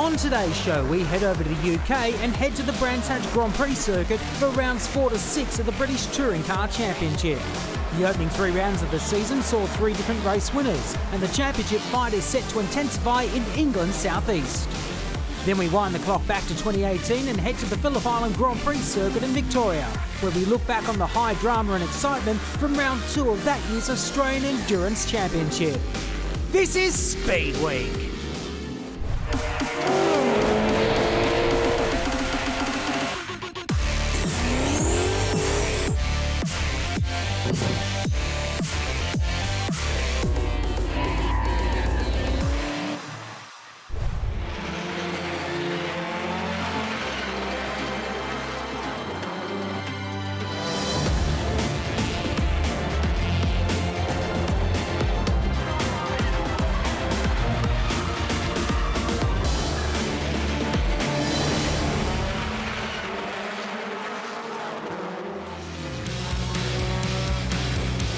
On today's show, we head over to the UK and head to the Brands Hatch Grand Prix circuit for rounds 4 to 6 of the British Touring Car Championship. The opening 3 rounds of the season saw 3 different race winners, and the championship fight is set to intensify in England's southeast. Then we wind the clock back to 2018 and head to the Phillip Island Grand Prix circuit in Victoria, where we look back on the high drama and excitement from round 2 of that year's Australian Endurance Championship. This is Speedweek.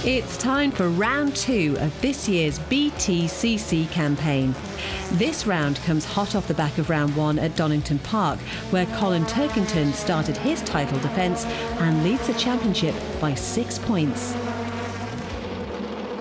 It's time for round 2 of this year's BTCC campaign. This round comes hot off the back of round 1 at Donington Park, where Colin Turkington started his title defence and leads the championship by 6 points.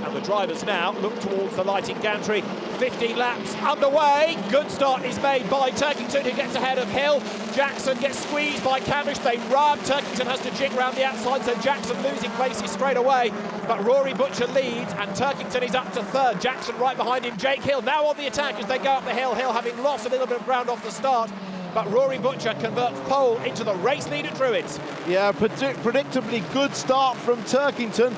And the drivers now look towards the lighting gantry. 15 laps underway. Good start is made by Turkington, who gets ahead of Hill. Jackson gets squeezed by Camish. They run. Turkington has to jig round the outside, so Jackson losing places straight away. But Rory Butcher leads, and Turkington is up to 3rd. Jackson right behind him. Jake Hill now on the attack as they go up the hill. Hill having lost a little bit of ground off the start. But Rory Butcher converts pole into the race lead at Druids. Yeah, predictably good start from Turkington.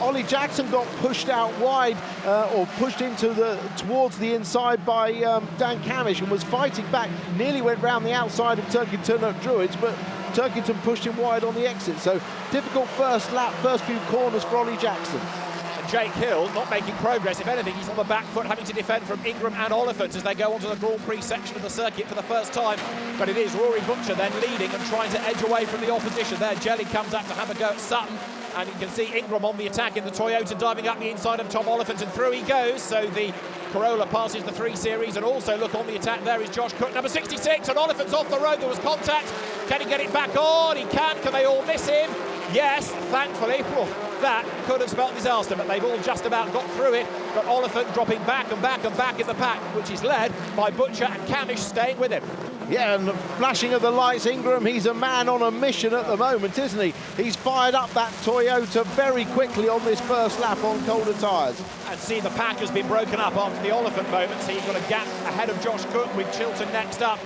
Ollie Jackson got pushed out wide, or pushed towards the inside by Dan Camish, and was fighting back. Nearly went round the outside of Turkington at Druids, but Turkington pushed him wide on the exit. So difficult first lap, first few corners for Ollie Jackson. Jake Hill not making progress. If anything, he's on the back foot, having to defend from Ingram and Oliphant as they go onto the Grand Prix section of the circuit for the first time. But it is Rory Butcher then leading and trying to edge away from the opposition there. Jelly comes up to have a go at Sutton, and you can see Ingram on the attack in the Toyota, diving up the inside of Tom Oliphant, and through he goes. So the Corolla passes the 3 Series, and also look on the attack there is Josh Cook, number 66, and Oliphant's off the road. There was contact. Can he get it back on? He can. Can they all miss him? Yes, thankfully. That could have spelt disaster, but they've all just about got through it. But Oliphant dropping back and back and back in the pack, which is led by Butcher and Camish staying with him. Yeah, and the flashing of the lights, Ingram, he's a man on a mission at the moment, isn't he? He's fired up that Toyota very quickly on this first lap on colder tyres. And see, the pack has been broken up after the Oliphant moment, so you've got a gap ahead of Josh Cook with Chilton next up.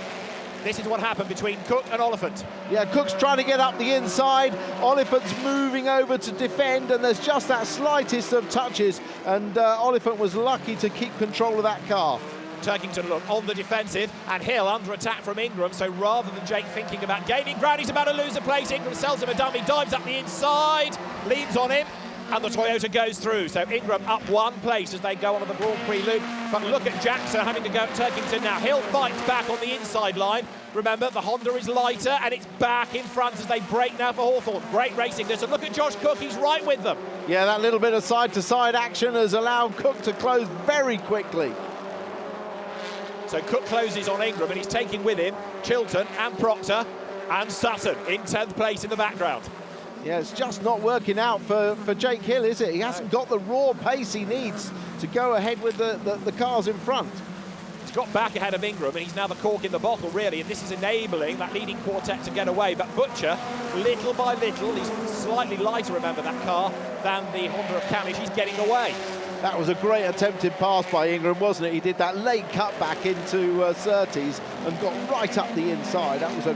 This is what happened between Cook and Oliphant. Yeah, Cook's trying to get up the inside. Oliphant's moving over to defend, and there's just that slightest of touches, and Oliphant was lucky to keep control of that car. Turkington look on the defensive, and Hill under attack from Ingram, so rather than Jake thinking about gaining ground, he's about to lose a place. Ingram sells him a dummy, dives up the inside, leans on him, and the Toyota goes through. So Ingram up 1 place as they go on to the Grand Prix loop. But look at Jackson having to go at Turkington now. Hill fights back on the inside line. Remember, the Honda is lighter, and it's back in front as they break now for Hawthorn. Great racing this, and look at Josh Cook, he's right with them. Yeah, that little bit of side-to-side action has allowed Cook to close very quickly. So Cook closes on Ingram, and he's taking with him Chilton and Proctor and Sutton in 10th place in the background. Yeah, it's just not working out for Jake Hill, is it? He hasn't got the raw pace he needs to go ahead with the cars in front. He's got back ahead of Ingram, and he's now the cork in the bottle, really, and this is enabling that leading quartet to get away. But Butcher, little by little, he's slightly lighter, remember, that car, than the Honda of Camish. He's getting away. That was a great attempted pass by Ingram, wasn't it? He did that late cut back into Surtees and got right up the inside. That was a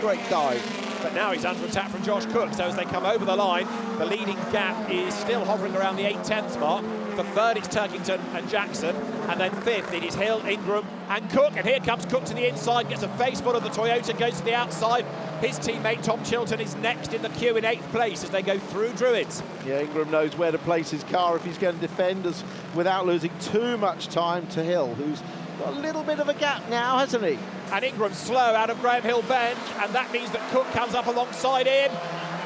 great dive. But now he's under attack from Josh Cook, so as they come over the line, the leading gap is still hovering around the 8/10 mark. For 3rd, it's Turkington and Jackson, and then 5th, it is Hill, Ingram and Cook. And here comes Cook to the inside, gets a face full of the Toyota, goes to the outside. His teammate Tom Chilton is next in the queue in 8th place as they go through Druids. Yeah, Ingram knows where to place his car if he's going to defend us without losing too much time to Hill, who's got a little bit of a gap now, hasn't he? And Ingram's slow out of Graham Hill Bend, and that means that Cook comes up alongside him.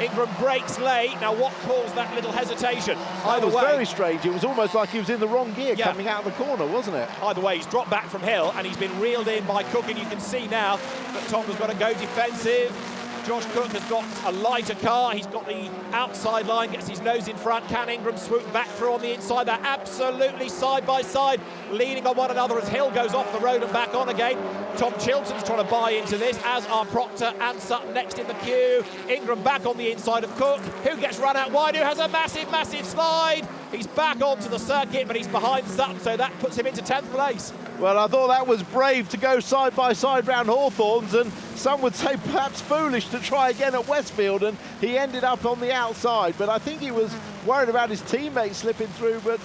Ingram breaks late. Now, what caused that little hesitation? That was very strange. It was almost like he was in the wrong gear coming out of the corner, wasn't it? Either way, he's dropped back from Hill and he's been reeled in by Cook, and you can see now that Tom has got to go defensive. Josh Cook has got a lighter car. He's got the outside line, gets his nose in front. Can Ingram swoop back through on the inside? They're absolutely side by side, leaning on one another as Hill goes off the road and back on again. Tom Chilton's trying to buy into this, as are Proctor and Sutton next in the queue. Ingram back on the inside of Cook, who gets run out wide, who has a massive, massive slide. He's back onto the circuit, but he's behind Sutton, so that puts him into 10th place. Well, I thought that was brave to go side by side round Hawthorns, and some would say perhaps foolish to try again at Westfield, and he ended up on the outside. But I think he was worried about his teammates slipping through, but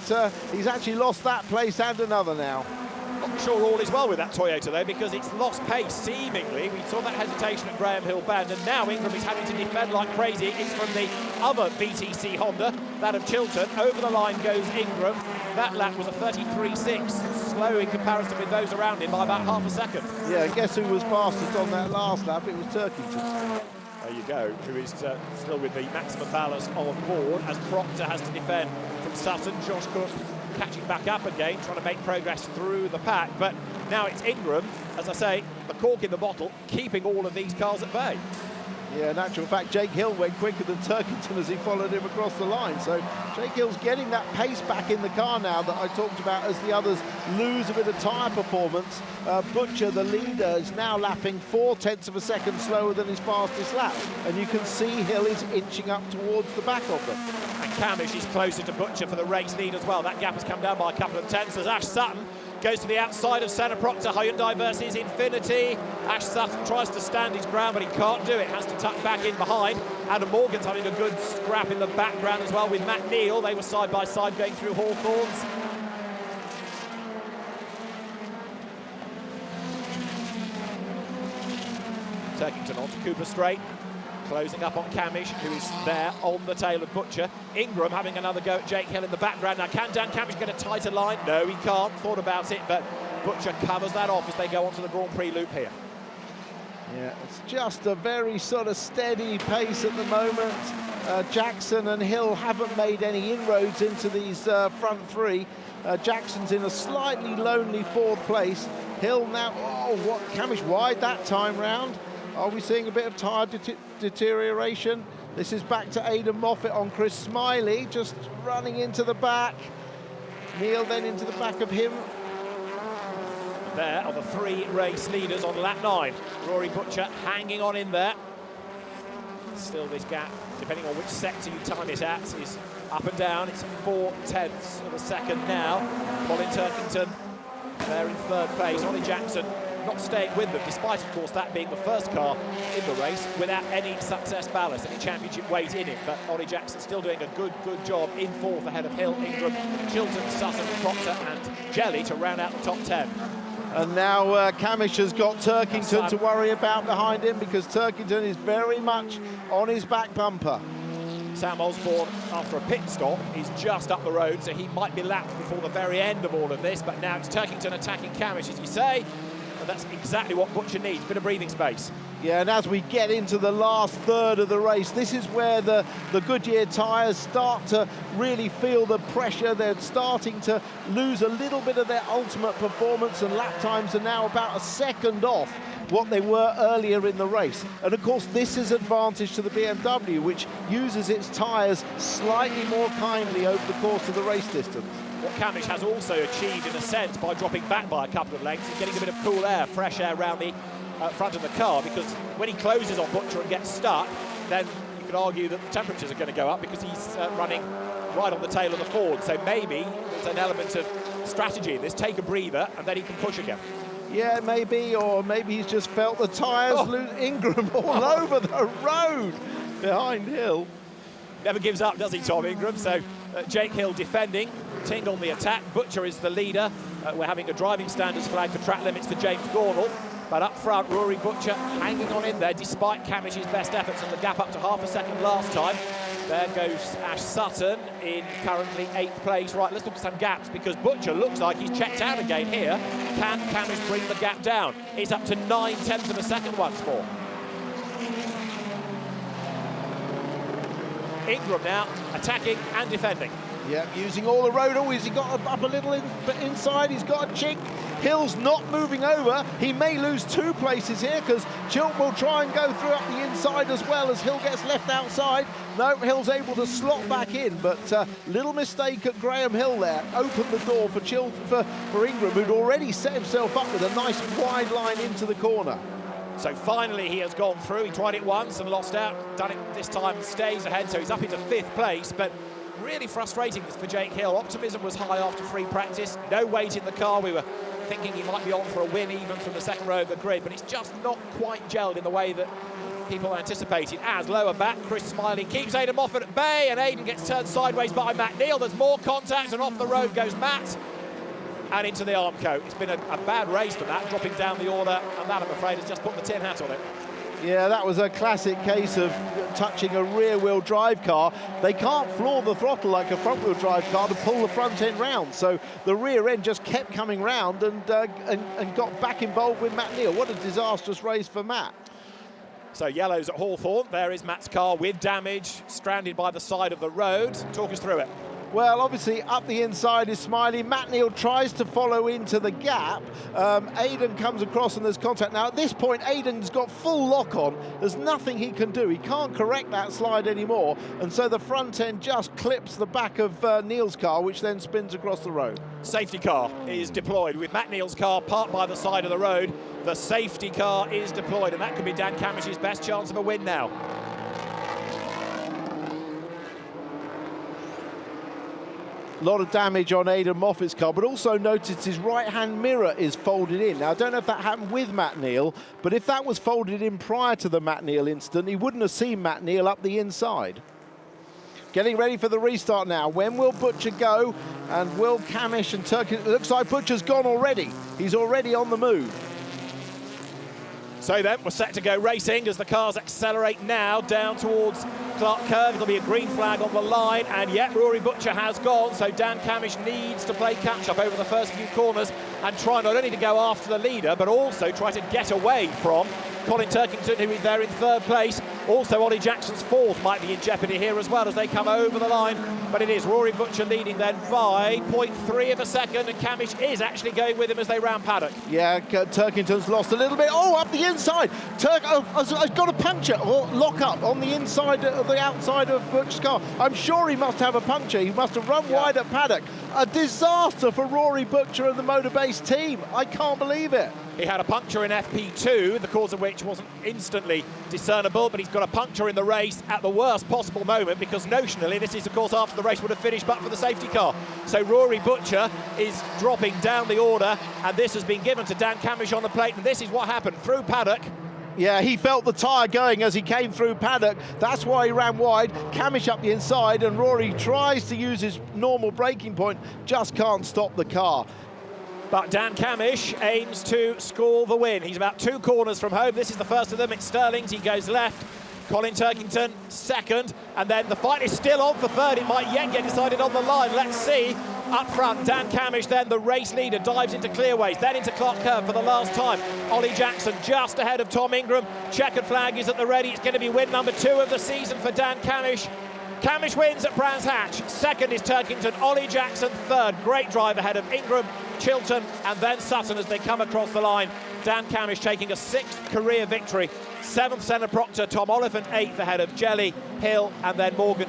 he's actually lost that place and another now. Not sure all is well with that Toyota though, because it's lost pace seemingly. We saw that hesitation at Graham Hill Bend, and now Ingram is having to defend like crazy. It's from the other BTC Honda, that of Chilton. Over the line goes Ingram. That lap was a 33.6, slow in comparison with those around him by about half a second. Yeah, and guess who was fastest on that last lap? It was Turkington. There you go, who is still with the maximum ballast on board, as Proctor has to defend from Sutton. Josh Cook catching back up again, trying to make progress through the pack, but now it's Ingram, as I say, the cork in the bottle, keeping all of these cars at bay. Yeah, in actual fact, Jake Hill went quicker than Turkington as he followed him across the line. So Jake Hill's getting that pace back in the car now that I talked about as the others lose a bit of tyre performance. Butcher, the leader, is now lapping 0.4 of a second slower than his fastest lap. And you can see Hill is inching up towards the back of them. And Camish is closer to Butcher for the race lead as well. That gap has come down by a couple of tenths as Ash Sutton goes to the outside of Senna Proctor. Hyundai versus Infinity. Ash Sutton tries to stand his ground, but he can't do it. Has to tuck back in behind. Adam Morgan's having a good scrap in the background as well with Matt Neal. They were side by side going through Hawthorns. Turkington onto Cooper Straight. Closing up on Camish, who is there on the tail of Butcher. Ingram having another go at Jake Hill in the background. Now, can Dan Camish get a tighter line? No, he can't. Thought about it, but Butcher covers that off as they go onto the Grand Prix loop here. Yeah, it's just a very sort of steady pace at the moment. Jackson and Hill haven't made any inroads into these front three. Jackson's in a slightly lonely fourth place. Hill now, Camish wide that time round. Are we seeing a bit of tyre deterioration? This is back to Aidan Moffat on Chris Smiley, just running into the back. Neil then into the back of him. There are the three race leaders on lap 9. Rory Butcher hanging on in there. Still this gap, depending on which sector you time it at, is up and down. It's 0.4 of a second now. Colin Turkington there in third place. Ollie Jackson not staying with them, despite, of course, that being the first car in the race without any success ballast, any championship weight in it. But Ollie Jackson still doing a good job in fourth ahead of Hill, Ingram, Chilton, Sutton, Proctor and Jelly to round out the top 10. And now Camish has got Turkington to worry about behind him, because Turkington is very much on his back bumper. Sam Osborne, after a pit stop, is just up the road, so he might be lapped before the very end of all of this. But now it's Turkington attacking Camish, as you say. And that's exactly what Butcher needs, a bit of breathing space. Yeah, and as we get into the last third of the race, this is where the Goodyear tyres start to really feel the pressure. They're starting to lose a little bit of their ultimate performance, and lap times are now about a second off what they were earlier in the race. And of course, this is advantage to the BMW, which uses its tyres slightly more kindly over the course of the race distance. What Camish has also achieved, in a sense, by dropping back by a couple of lengths, is getting a bit of cool air, fresh air around the front of the car, because when he closes on Butcher and gets stuck, then you could argue that the temperatures are going to go up because he's running right on the tail of the Ford. So maybe there's an element of strategy in this. Take a breather and then he can push again. Yeah, maybe, or maybe he's just felt the tyres lose. Ingram all over the road behind Hill. Never gives up, does he, Tom Ingram? So Jake Hill defending, Ting on the attack. Butcher is the leader. We're having a driving standards flag for track limits for James Gornall. But up front, Rory Butcher hanging on in there despite Camish's best efforts, and the gap up to half a second last time. There goes Ash Sutton in currently 8th place. Right, let's look at some gaps, because Butcher looks like he's checked out again here. Can Camish bring the gap down? It's up to 0.9 of a second once more. Ingram now attacking and defending. Yeah, using all the road. Oh, has he got up a little inside? He's got a chink. Hill's not moving over. He may lose 2 places here because Chilton will try and go through up the inside as well as Hill gets left outside. No, Hill's able to slot back in, but little mistake at Graham Hill there. Opened the door for for Ingram, who'd already set himself up with a nice wide line into the corner. So finally he has gone through. He tried it once and lost out. Done it this time, stays ahead, so he's up into 5th place. But really frustrating for Jake Hill. Optimism was high after free practice. No weight in the car. We were thinking he might be on for a win even from the second row of the grid, but it's just not quite gelled in the way that people anticipated. As lower back, Chris Smiley keeps Aidan Moffat at bay, and Aidan gets turned sideways by Matt Neal. There's more contact, and off the road goes Matt and into the Armco. It's been a bad race for that, dropping down the order, and that, I'm afraid, has just put the tin hat on it. Yeah, that was a classic case of touching a rear-wheel drive car. They can't floor the throttle like a front-wheel drive car to pull the front end round. So the rear end just kept coming round and got back involved with Matt Neal. What a disastrous race for Matt. So yellows at Hawthorne. There is Matt's car with damage, stranded by the side of the road. Talk us through it. Well, obviously, up the inside is Smiley. Matt Neal tries to follow into the gap. Aidan comes across and there's contact. Now, at this point, Aidan's got full lock on. There's nothing he can do. He can't correct that slide anymore. And so the front end just clips the back of Neal's car, which then spins across the road. Safety car is deployed with Matt Neal's car parked by the side of the road. The safety car is deployed, and that could be Dan Camish's best chance of a win now. A lot of damage on Aidan Moffat's car, but also noticed his right-hand mirror is folded in. Now, I don't know if that happened with Matt Neal, but if that was folded in prior to the Matt Neal incident, he wouldn't have seen Matt Neal up the inside. Getting ready for the restart now. When will Butcher go? And will Camish and Turkey... It looks like Butcher's gone already. He's already on the move. So then, we're set to go racing as the cars accelerate now down towards Clark Curve. There'll be a green flag on the line, and yet Rory Butcher has gone, so Dan Camish needs to play catch-up over the first few corners and try not only to go after the leader, but also try to get away from Colin Turkington, who is there in 3rd place. Also, Ollie Jackson's 4th might be in jeopardy here as well as they come over the line. But it is Rory Butcher leading then by 0.3 of a second, and Camish is actually going with him as they round paddock. Yeah, Turkington's lost a little bit. Oh, up the inside. Has got a puncture or lock up on the inside of the outside of Butcher's car. I'm sure he must have a puncture. He must have run wide at paddock. A disaster for Rory Butcher and the Motorbase team. I can't believe it. He had a puncture in FP2, the cause of which wasn't instantly discernible, but he's got a puncture in the race at the worst possible moment, because notionally this is, of course, after the race would have finished but for the safety car. So Rory Butcher is dropping down the order, and this has been given to Dan Camish on the plate, and this is what happened through paddock. Yeah, he felt the tyre going as he came through paddock. That's why he ran wide. Camish up the inside, and Rory tries to use his normal braking point, just can't stop the car. But Dan Camish aims to score the win. He's about 2 corners from home. This is the first of them. It's Sterling's. He goes left. Colin Turkington 2nd. And then the fight is still on for 3rd. It might yet get decided on the line. Let's see. Up front, Dan Camish, then the race leader, dives into clearways, then into Clark Curve for the last time. Ollie Jackson just ahead of Tom Ingram. Checkered flag is at the ready. It's going to be win number 2 of the season for Dan Camish. Camish wins at Brands Hatch. 2nd is Turkington. Ollie Jackson 3rd. Great drive ahead of Ingram, Chilton, and then Sutton as they come across the line. Dan Camish taking a 6th career victory. 7th, Senna Proctor. Tom Oliphant 8th ahead of Jelly, Hill, and then Morgan.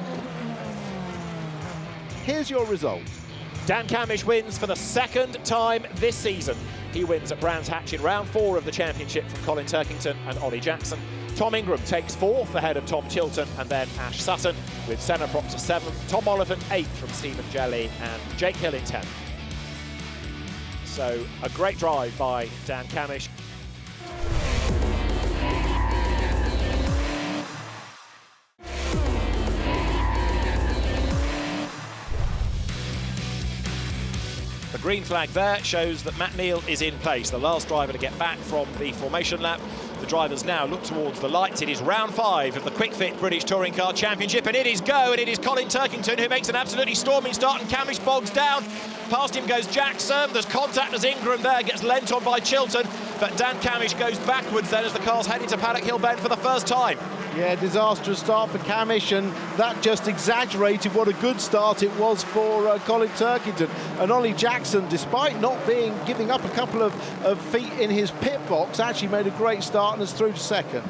Here's your result. Dan Camish wins for the 2nd time this season. He wins at Brands Hatch in round 4 of the championship from Colin Turkington and Ollie Jackson. Tom Ingram takes 4th ahead of Tom Chilton and then Ash Sutton, with Senna Proctor 7th, Tom Oliphant 8th from Stephen Jelly, and Jake Hill in 10th. So a great drive by Dan Camish. The green flag there shows that Matt Neal is in place, the last driver to get back from the formation lap. The drivers now look towards the lights. It is round 5 of the Quick Fit British Touring Car Championship, and it is go, and it is Colin Turkington who makes an absolutely storming start, and Camish bogs down. Past him goes Jackson. There's contact as Ingram there gets lent on by Chilton, but Dan Camish goes backwards then as the cars head into Paddock Hill Bend for the first time. Yeah, disastrous start for Camish, and that just exaggerated what a good start it was for Colin Turkington. And Ollie Jackson, despite not giving up a couple of feet in his pit box, actually made a great start and is through to second.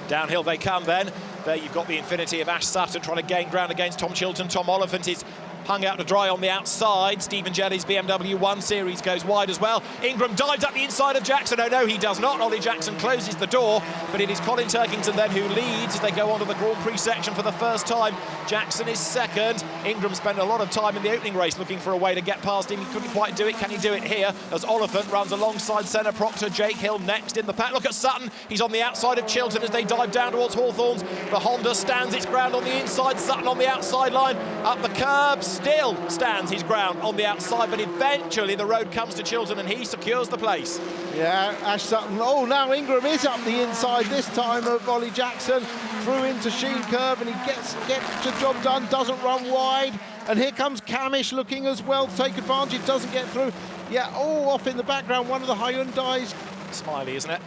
Downhill they come then. There you've got the Infinity of Ash Sutton trying to gain ground against Tom Chilton. Tom Oliphant is hung out to dry on the outside. Stephen Jelly's BMW 1 Series goes wide as well. Ingram dives up the inside of Jackson. Oh no, he does not. Ollie Jackson closes the door, but it is Colin Turkington then who leads as they go onto the Grand Prix section for the first time. Jackson is second. Ingram spent a lot of time in the opening race looking for a way to get past him. He couldn't quite do it. Can he do it here? As Oliphant runs alongside Senna Proctor. Jake Hill next in the pack. Look at Sutton. He's on the outside of Chilton as they dive down towards Hawthorns. The Honda stands its ground on the inside. Sutton on the outside line. Up the curb. Still stands his ground on the outside, but eventually the road comes to Chilton and he secures the place. Yeah, Ash Sutton. Oh, now Ingram is up the inside this time of Ollie Jackson. Through into Sheen Curve, and he gets the job done, doesn't run wide. And here comes Camish looking as well to take advantage, doesn't get through. Yeah, off in the background, one of the Hyundais. Smiley, isn't it?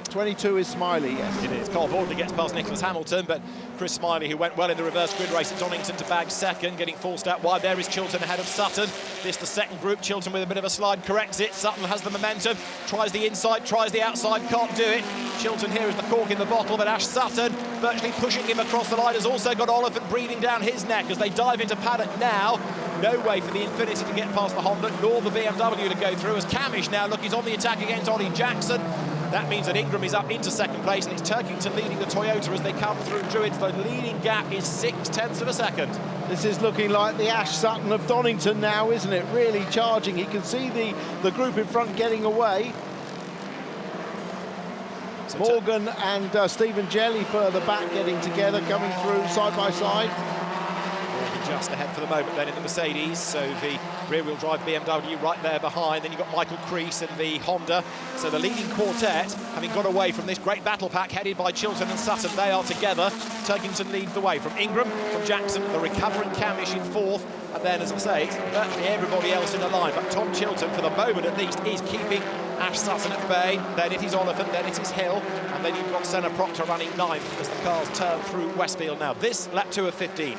22 is Smiley, yes. It is. Carl Baldwin gets past Nicholas Hamilton, but Chris Smiley, who went well in the reverse grid race at Donington, to bag second, getting forced out wide. There is Chilton ahead of Sutton. This the second group. Chilton with a bit of a slide corrects it. Sutton has the momentum, tries the inside, tries the outside, can't do it. Chilton here is the cork in the bottle, but Ash Sutton virtually pushing him across the line has also got Oliphant breathing down his neck as they dive into paddock now. No way for the Infinity to get past the Honda, nor the BMW to go through, as Camish now he's on the attack against Ollie Jackson. That means that Ingram is up into second place, and it's Turkington leading the Toyota as they come through Druids. The leading gap is 0.6 of a second. This is looking like the Ash Sutton of Donington now, isn't it? Really charging. He can see the group in front getting away. So Morgan and Stephen Jelly further back getting together, coming through side by side. Just ahead for the moment then in the Mercedes, so the rear-wheel drive BMW right there behind. Then you've got Michael Crease and the Honda. So the leading quartet, having got away from this great battle pack headed by Chilton and Sutton, they are together. Turkington leads the way from Ingram, from Jackson, the recovering Camish in fourth, and then, as I say, it's virtually everybody else in the line. But Tom Chilton, for the moment at least, is keeping Ash Sutton at bay. Then it is Oliphant, then it is Hill, and then you've got Senna Proctor running ninth as the cars turn through Westfield now. This lap 2 of 15.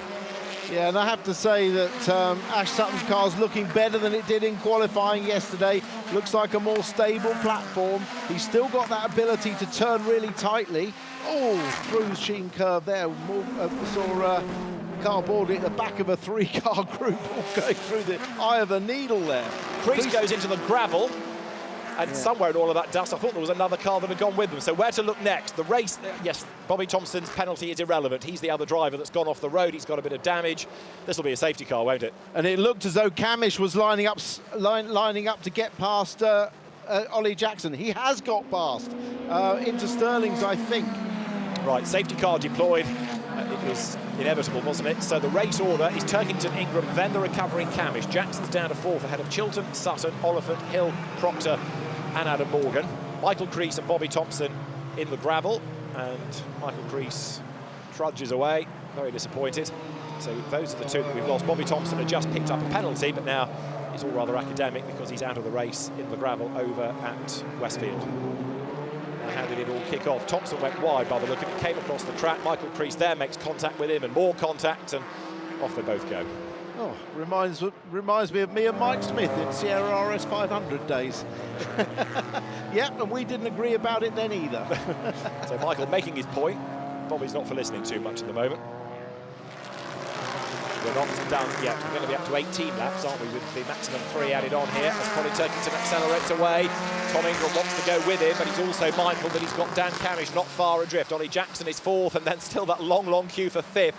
Yeah, and I have to say that Ash Sutton's car's looking better than it did in qualifying yesterday. Looks like a more stable platform. He's still got that ability to turn really tightly. Oh, through Sheen Curve there. Saw Carl Baldwin at the back of a 3-car group, going through the eye of the needle there. Prix goes into the gravel. And somewhere in all of that dust, I thought there was another car that had gone with them. So where to look next? The race, yes, Bobby Thompson's penalty is irrelevant. He's the other driver that's gone off the road. He's got a bit of damage. This will be a safety car, won't it? And it looked as though Camish was lining up to get past Ollie Jackson. He has got past into Sterling's, I think. Right, safety car deployed. It was inevitable, wasn't it? So the race order is Turkington, Ingram, then the recovering Camish. Jackson's down to fourth ahead of Chilton, Sutton, Oliphant, Hill, Proctor and Adam Morgan. Michael Crease and Bobby Thompson in the gravel, and Michael Crease trudges away, very disappointed. So those are the two that we've lost. Bobby Thompson had just picked up a penalty, but now it's all rather academic because he's out of the race in the gravel over at Westfield. Now, how did it all kick off? Thompson went wide by the look of it, came across the track. Michael Crease there makes contact with him, and more contact, and off they both go. Oh, reminds me of me and Mike Smith in Sierra RS 500 days. Yep, and we didn't agree about it then either. So Michael making his point. Bobby's not for listening too much at the moment. We're not done yet. We're going to be up to 18 laps, aren't we, with the maximum 3 added on here as Colin Turkington accelerates away. Tom Ingram wants to go with him, but he's also mindful that he's got Dan Camish not far adrift. Ollie Jackson is fourth, and then still that long queue for fifth,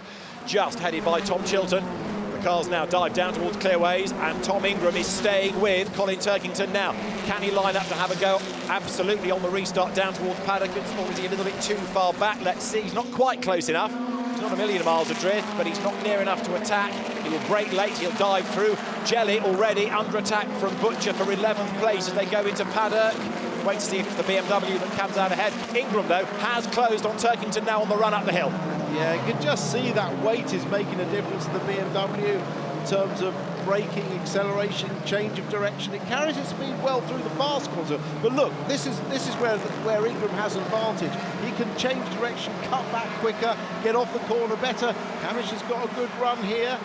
just headed by Tom Chilton. The cars now dive down towards Clearways, and Tom Ingram is staying with Colin Turkington now. Can he line up to have a go? Absolutely on the restart down towards paddock. Or is he a little bit too far back? Let's see. He's not quite close enough. He's not a million miles adrift, but he's not near enough to attack. He will brake late. He'll dive through. Jelly already under attack from Butcher for 11th place as they go into paddock. Wait to see if it's the BMW that comes out ahead. Ingram, though, has closed on Turkington now on the run up the hill. Yeah, you can just see that weight is making a difference to the BMW. terms of braking, acceleration, change of direction. It carries its speed well through the fast corner. But look, this is where Ingram has an advantage. He can change direction, cut back quicker, get off the corner better. Camish has got a good run here.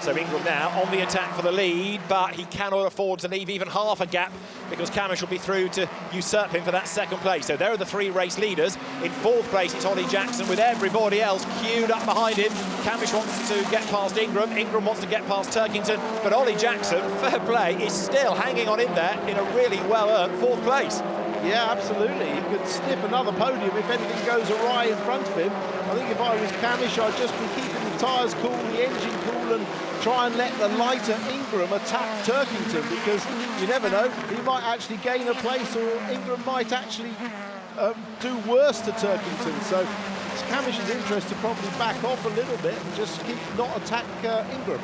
So Ingram now on the attack for the lead, but he cannot afford to leave even half a gap because Camish will be through to usurp him for that second place. So there are the three race leaders. In fourth place, it's Ollie Jackson with everybody else queued up behind him. Camish wants to get past Ingram. Ingram wants to get past Turkington. But Ollie Jackson, fair play, is still hanging on in there in a really well-earned fourth place. Yeah, absolutely. He could sniff another podium if anything goes awry in front of him. I think if I was Camish, I'd just be keeping the tyres cool, the engine cool, and try and let the lighter Ingram attack Turkington, because you never know, he might actually gain a place, or Ingram might actually do worse to Turkington. So it's Camish's interest to probably back off a little bit and just not attack Ingram.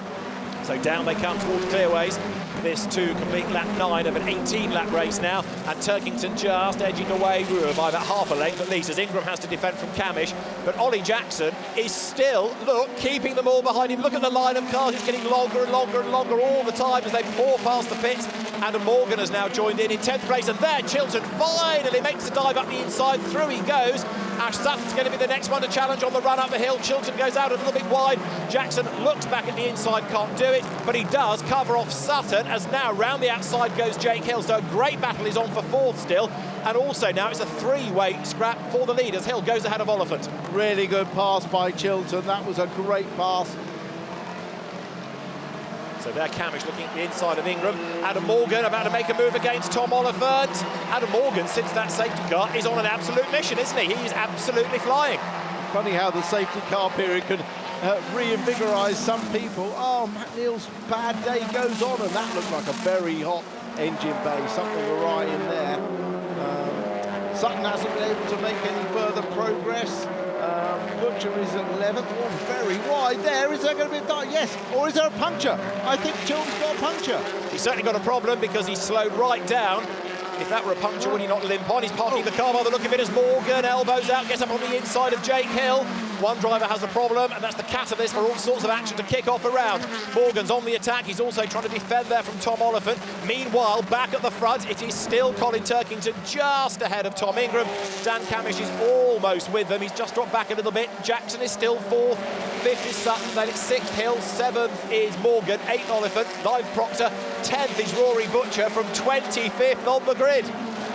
So down they come towards clearways. This to complete lap 9 of an 18-lap race now, and Turkington just edging away by about half a length at least, as Ingram has to defend from Camish. But Ollie Jackson is still, look, keeping them all behind him. Look at the line of cars, it's getting longer and longer and longer all the time as they pour past the pits. Adam Morgan has now joined in 10th place, and there Chilton finally makes the dive up the inside. Through he goes. Ash Sutton's going to be the next one to challenge on the run up the hill. Chilton goes out a little bit wide. Jackson looks back at the inside, can't do it, but he does cover off Sutton, as now round the outside goes Jake Hill. So a great battle is on for fourth still, and also now it's a three-way scrap for the leaders. Hill goes ahead of Oliphant. Really good pass by Chilton. That was a great pass. So there Camish looking at the inside of Ingram. Adam Morgan about to make a move against Tom Oliphant. Adam Morgan, since that safety car, is on an absolute mission, isn't he? He's absolutely flying. Funny how the safety car period can reinvigorise some people. Oh, Matt Neal's bad day goes on, and that looked like a very hot engine bay. Something awry in there. Sutton hasn't been able to make any further progress. Butcher is at 11th. Oh, very wide there. Is there going to be a dive? Yes. Or is there a puncture? I think Chilton's got a puncture. He's certainly got a problem because he's slowed right down. If that were a puncture, would he not limp on? He's parking the car by the look of it as Morgan elbows out, gets up on the inside of Jake Hill. One driver has a problem, and that's the catalyst for all sorts of action to kick off a round. Morgan's on the attack. He's also trying to defend there from Tom Oliphant. Meanwhile, back at the front, it is still Colin Turkington just ahead of Tom Ingram. Dan Camish is almost with them. He's just dropped back a little bit. Jackson is still fourth. Fifth is Sutton, then it's sixth Hill. Seventh is Morgan. Eighth Oliphant. Ninth Proctor. 10th is Rory Butcher from 25th on the grid.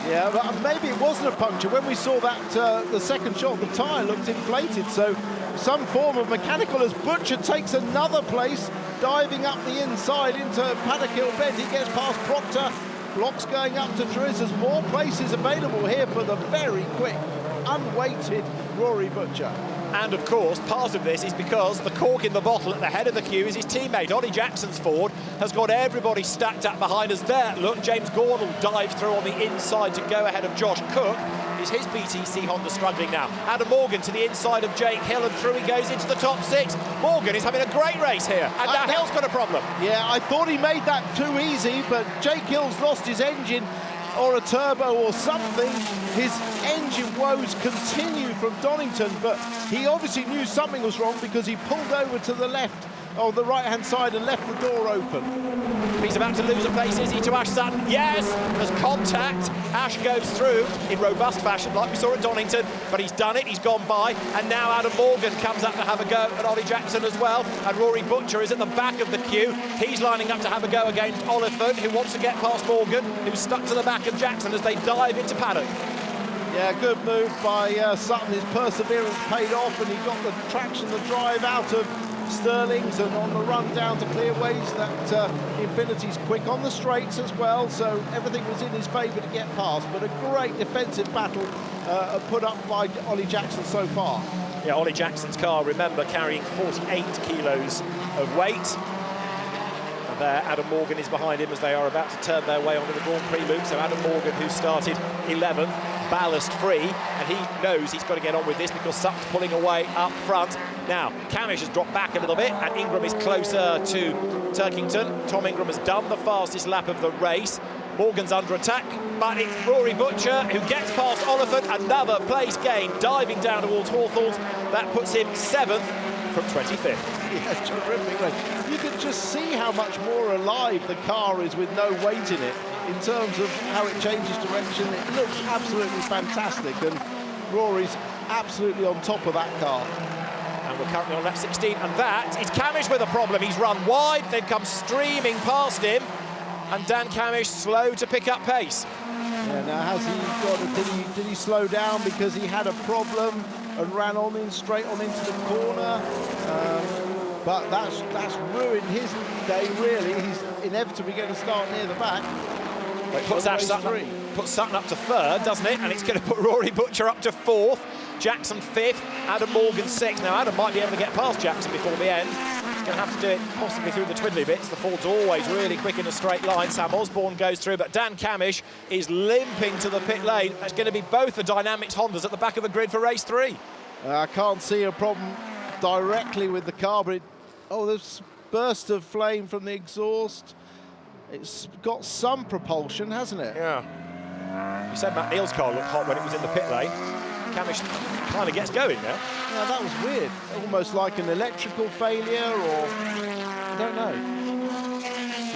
Yeah, but maybe it wasn't a puncture. When we saw that, the second shot, the tyre looked inflated. So some form of mechanical, as Butcher takes another place, diving up the inside into Paddock Hill Bend. He gets past Proctor. Blocks going up to Triz. There's more places available here for the very quick, unweighted Rory Butcher. And of course, part of this is because the cork in the bottle at the head of the queue is his teammate. Ollie Jackson's Ford has got everybody stacked up behind us there. Look, James Gordon dives through on the inside to go ahead of Josh Cook. Is his BTC Honda struggling now? Adam Morgan to the inside of Jake Hill, and through he goes into the top six. Morgan is having a great race here, and now Hill's got a problem. Yeah, I thought he made that too easy, but Jake Hill's lost his engine, or a turbo or something. His engine woes continue from Donington, but he obviously knew something was wrong because he pulled over to the left, or the right-hand side, and left the door open. He's about to lose a place, is he, to Ash Sutton? Yes, there's contact. Ash goes through in robust fashion, like we saw at Donington, but he's done it, he's gone by, and now Adam Morgan comes up to have a go at Ollie Jackson as well, and Rory Butcher is at the back of the queue. He's lining up to have a go against Oliphant, who wants to get past Morgan, who's stuck to the back of Jackson as they dive into paddock. Yeah, good move by Sutton. His perseverance paid off, and he got the traction, the drive out of Stirling's, and on the run down to clearways, that Infinity's quick on the straights as well, so everything was in his favour to get past. But a great defensive battle put up by Ollie Jackson so far. Yeah, Ollie Jackson's car, remember, carrying 48 kilos of weight. And there, Adam Morgan is behind him as they are about to turn their way onto the Grand Prix loop. So Adam Morgan, who started 11th, ballast free, and he knows he's got to get on with this because Sutton's pulling away up front. Now, Camish has dropped back a little bit, and Ingram is closer to Turkington. Tom Ingram has done the fastest lap of the race. Morgan's under attack, but it's Rory Butcher who gets past Oliphant. Another place gain, diving down towards Hawthorns. That puts him 7th from 25th. Yeah, terrific race. You can just see how much more alive the car is with no weight in it, in terms of how it changes direction. It looks absolutely fantastic, and Rory's absolutely on top of that car. And we're currently on lap 16, and that is Camish with a problem. He's run wide, they've come streaming past him, and Dan Camish slow to pick up pace. Yeah, now has he got did he slow down because he had a problem and ran on in straight on into the corner? But that's ruined his day, really. He's inevitably going to start near the back. It puts Sutton up to third, doesn't it? And it's going to put Rory Butcher up to fourth, Jackson fifth, Adam Morgan sixth. Now Adam might be able to get past Jackson before the end. He's going to have to do it possibly through the twiddly bits. The Ford's always really quick in a straight line. Sam Osborne goes through, but Dan Camish is limping to the pit lane. That's going to be both the Dynamics Hondas at the back of the grid for race 3. I can't see a problem directly with the car, but there's burst of flame from the exhaust. It's got some propulsion, hasn't it? Yeah. You said Matt Neal's car looked hot when it was in the pit lane. Camish kind of gets going now. Yeah, that was weird. Almost like an electrical failure, or I don't know.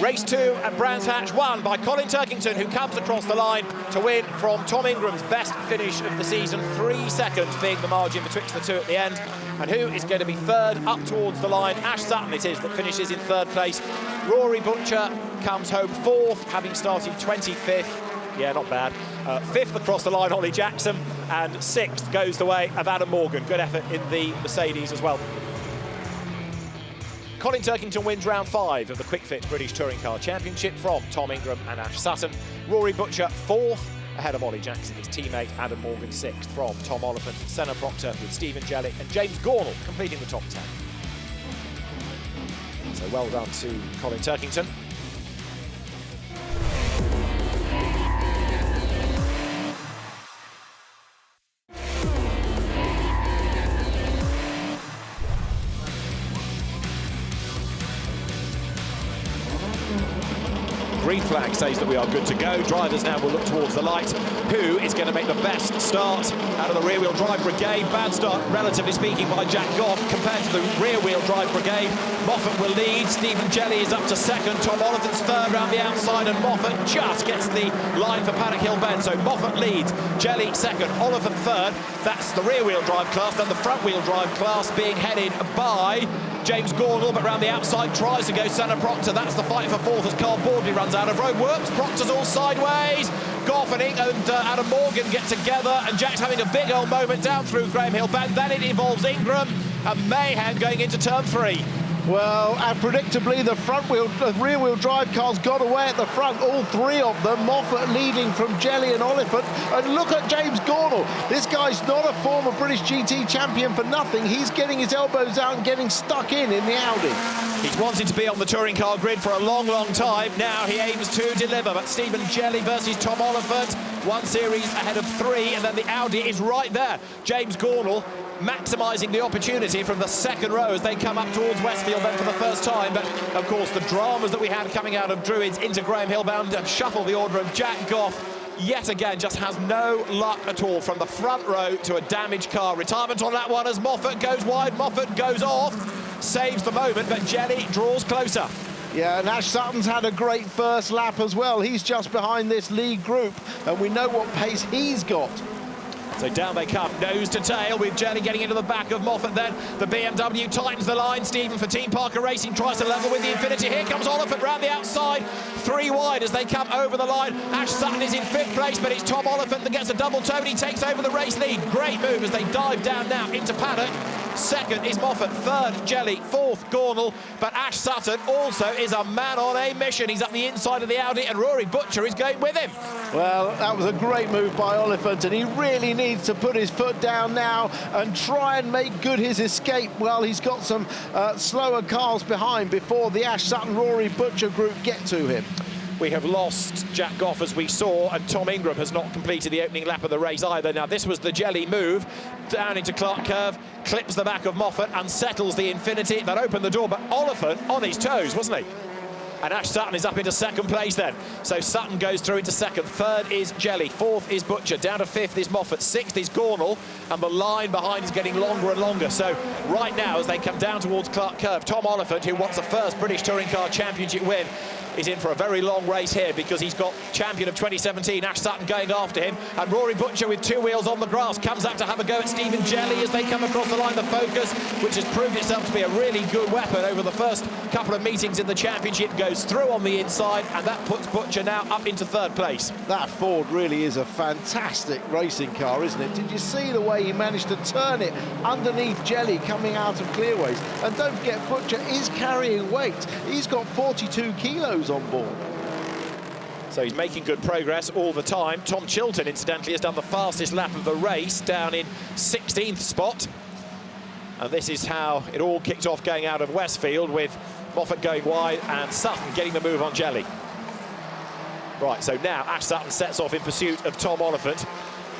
Race 2 at Brands Hatch, won by Colin Turkington, who comes across the line to win from Tom Ingram's best finish of the season, 3 seconds being the margin betwixt the two at the end. And who is going to be third up towards the line? Ash Sutton it is that finishes in third place. Rory Butcher comes home fourth, having started 25th. Yeah, not bad. Fifth across the line, Ollie Jackson, and sixth goes the way of Adam Morgan. Good effort in the Mercedes as well. Colin Turkington wins round 5 of the Quick Fit British Touring Car Championship from Tom Ingram and Ash Sutton. Rory Butcher fourth, ahead of Ollie Jackson, his teammate Adam Morgan sixth from Tom Oliphant, Senna Proctor with Stephen Jelly and James Gornall completing the top 10. So well done to Colin Turkington. Green flag says that we are good to go. Drivers now will look towards the light. Who is going to make the best start out of the rear-wheel drive brigade? Bad start, relatively speaking, by Jack Goff compared to the rear-wheel drive brigade. Moffat will lead. Stephen Jelly is up to second. Tom Oliphant's third round the outside, and Moffat just gets the line for Paddock Hill Bend. So Moffat leads, Jelly second, Oliphant third. That's the rear-wheel drive class. Then the front-wheel drive class being headed by James Gornall, but round the outside tries to go Senna Proctor. That's the fight for fourth as Carl Boardley runs out of road. Works, Proctor's all sideways. Goff and Adam Morgan get together, and Jack's having a big old moment down through Graham Hill Bend. Then it involves Ingram and mayhem going into turn 3. Well, and predictably, the rear-wheel drive cars got away at the front, all 3 of them. Moffat leading from Jelly and Oliphant. And look at James Gornall. This guy's not a former British GT champion for nothing. He's getting his elbows out and getting stuck in the Audi. He's wanted to be on the touring car grid for a long, long time. Now he aims to deliver. But Stephen Jelly versus Tom Oliphant, 1 series ahead of 3, and then the Audi is right there. James Gornall maximising the opportunity from the second row as they come up towards Westfield then for the first time. But of course the dramas that we had coming out of Druids into Graham Hill Bound shuffle the order of Jack Goff. Yet again just has no luck at all from the front row to a damaged car. Retirement on that one as Moffat goes wide, Moffat goes off, saves the moment, but Jelly draws closer. Yeah, and Ash Sutton's had a great first lap as well. He's just behind this lead group, and we know what pace he's got. So down they come, nose to tail, with Jelly getting into the back of Moffat then. The BMW tightens the line. Stephen for Team Parker Racing tries to level with the Infinity. Here comes Oliphant round the outside. 3 wide as they come over the line. Ash Sutton is in 5th place, but it's Tom Oliphant that gets a double toe and he takes over the race lead. Great move as they dive down now into paddock. Second is Moffat, third Jelly, fourth Gornall, but Ash Sutton also is a man on a mission. He's up the inside of the Audi and Rory Butcher is going with him. Well, that was a great move by Oliphant, and he really needs to put his foot down now and try and make good his escape. Well, he's got some slower cars behind before the Ash Sutton-Rory Butcher group get to him. We have lost Jack Goff, as we saw, and Tom Ingram has not completed the opening lap of the race either. Now, this was the Jelly move, down into Clark Curve, clips the back of Moffat, unsettles the Infinity. That opened the door, but Oliphant on his toes, wasn't he? And Ash Sutton is up into second place then. So Sutton goes through into second. Third is Jelly. Fourth is Butcher. Down to fifth is Moffat. Sixth is Gornall. And the line behind is getting longer and longer. So right now, as they come down towards Clark Curve, Tom Oliphant, who wants the first British Touring Car Championship win, is in for a very long race here because he's got champion of 2017, Ash Sutton, going after him. And Rory Butcher, with two wheels on the grass, comes up to have a go at Stephen Jelly as they come across the line. The Focus, which has proved itself to be a really good weapon over the first couple of meetings in the championship, goes through on the inside, and that puts Butcher now up into third place. That Ford really is a fantastic racing car, isn't it? Did you see the way he managed to turn it underneath Jelly coming out of clearways? And don't forget, Butcher is carrying weight. He's got 42 kilos on board. So he's making good progress all the time. Tom Chilton, incidentally, has done the fastest lap of the race, down in 16th spot. And this is how it all kicked off going out of Westfield, with Moffat going wide and Sutton getting the move on Jelly. Right, so now Ash Sutton sets off in pursuit of Tom Oliphant.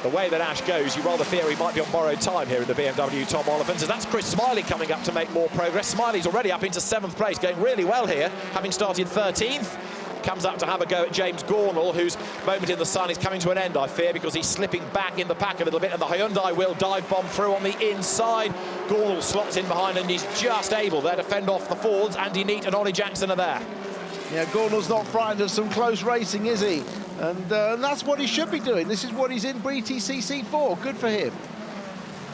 The way that Ash goes, you rather fear he might be on borrowed time here in the BMW Tom Oliphant. So that's Chris Smiley coming up to make more progress. Smiley's already up into 7th place, going really well here, having started 13th. Comes up to have a go at James Gornall, whose moment in the sun is coming to an end, I fear, because he's slipping back in the pack a little bit, and the Hyundai will dive bomb through on the inside. Gornall slots in behind, and he's just able there to fend off the Fords. Andy Neate and Ollie Jackson are there. Yeah, Gornall's not frightened of some close racing, is he? And that's what he should be doing. This is what he's in BTCC for. Good for him.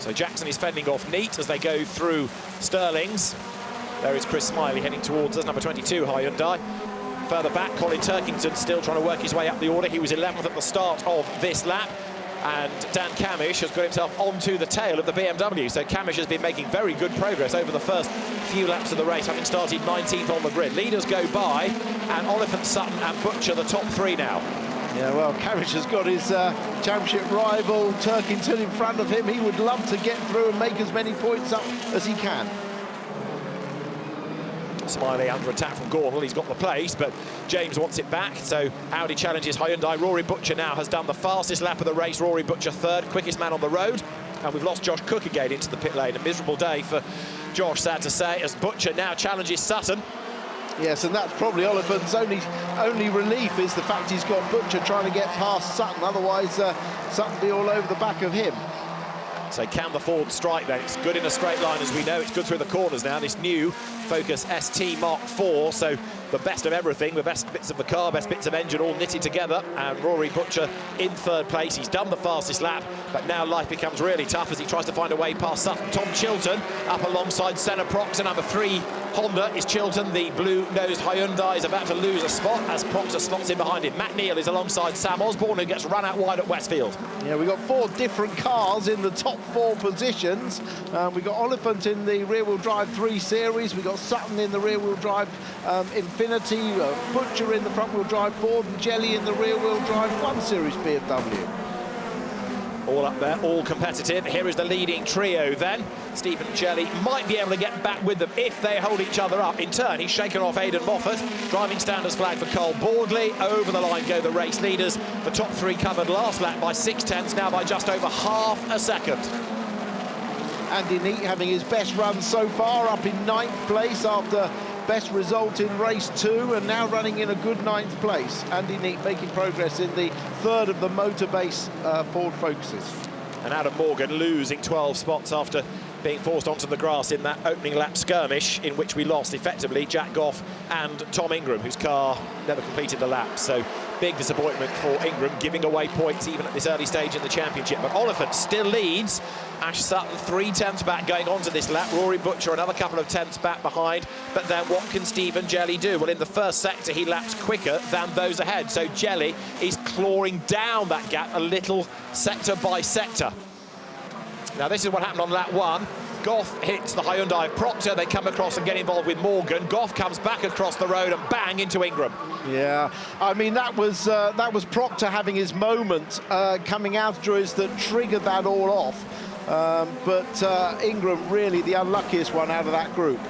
So Jackson is fending off Neate as they go through Stirling's. There is Chris Smiley heading towards us, number 22 Hyundai. Further back, Colin Turkington still trying to work his way up the order. He was 11th at the start of this lap. And Dan Camish has got himself onto the tail of the BMW. So Camish has been making very good progress over the first few laps of the race, having started 19th on the grid. Leaders go by, and Oliphant, Sutton and Butcher the top three now. Yeah, well, Camish has got his championship rival Turkington in front of him. He would love to get through and make as many points up as he can. Smiley under attack from Gornall. He's got the place, but James wants it back. So Audi challenges Hyundai. Rory Butcher now has done the fastest lap of the race. Rory Butcher third, quickest man on the road. And we've lost Josh Cook again into the pit lane. A miserable day for Josh, sad to say, as Butcher now challenges Sutton. Yes, and that's probably Oliphant's only relief, is the fact he's got Butcher trying to get past Sutton. Otherwise, Sutton be all over the back of him. So can the Ford strike then? It's good in a straight line, as we know. It's good through the corners now, this new Focus ST Mark IV. So the best of everything, the best bits of the car, best bits of engine, all knitted together. And Rory Butcher in third place. He's done the fastest lap, but now life becomes really tough as he tries to find a way past Sutton. Tom Chilton up alongside Senna Proctor. Number 3 Honda is Chilton. The blue-nosed Hyundai is about to lose a spot as Proctor slots in behind him. Matt Neal is alongside Sam Osborne, who gets run out wide at Westfield. Yeah, we've got 4 different cars in the top 4 positions. We've got Oliphant in the rear-wheel drive 3 Series. We've got Sutton in the rear-wheel drive Infinity, Butcher in the front-wheel drive Ford, and Jelly in the rear-wheel drive 1 Series BMW. All up there, all competitive. Here is the leading trio then. Stephen Jelly might be able to get back with them if they hold each other up. In turn, he's shaken off Aidan Moffat. Driving standards flag for Cole Boardley. Over the line go the race leaders. The top 3 covered last lap by 6/10, now by just over half a second. Andy Neate having his best run so far, up in 9th place after best result in race 2, and now running in a good 9th place. Andy Neate making progress in the 3rd of the Motorbase Ford Focuses. And Adam Morgan losing 12 spots after being forced onto the grass in that opening lap skirmish, in which we lost effectively Jack Goff and Tom Ingram, whose car never completed the lap. So big disappointment for Ingram, giving away points even at this early stage in the championship. But Oliphant still leads. Ash Sutton 3/10 back going on to this lap. Rory Butcher another couple of tenths back behind. But then what can Stephen Jelly do? Well, in the first sector, he laps quicker than those ahead. So Jelly is clawing down that gap a little sector by sector. Now, this is what happened on lap 1. Goff hits the Hyundai of Proctor. They come across and get involved with Morgan. Goff comes back across the road and bang into Ingram. Yeah, I mean, that was Proctor having his moment coming after us that triggered that all off. But Ingram really the unluckiest one out of that group.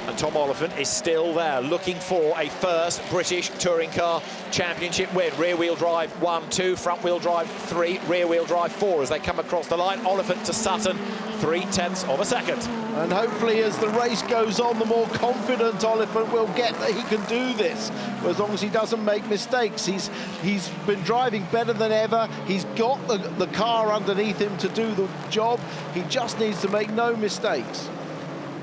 And Tom Oliphant is still there, looking for a first British Touring Car Championship win. Rear-wheel drive 1, 2, front-wheel drive 3, rear-wheel drive 4 as they come across the line. Oliphant to Sutton, 0.3 of a second. And hopefully as the race goes on, the more confident Oliphant will get that he can do this, as long as he doesn't make mistakes. He's been driving better than ever. He's got the car underneath him to do the job. He just needs to make no mistakes.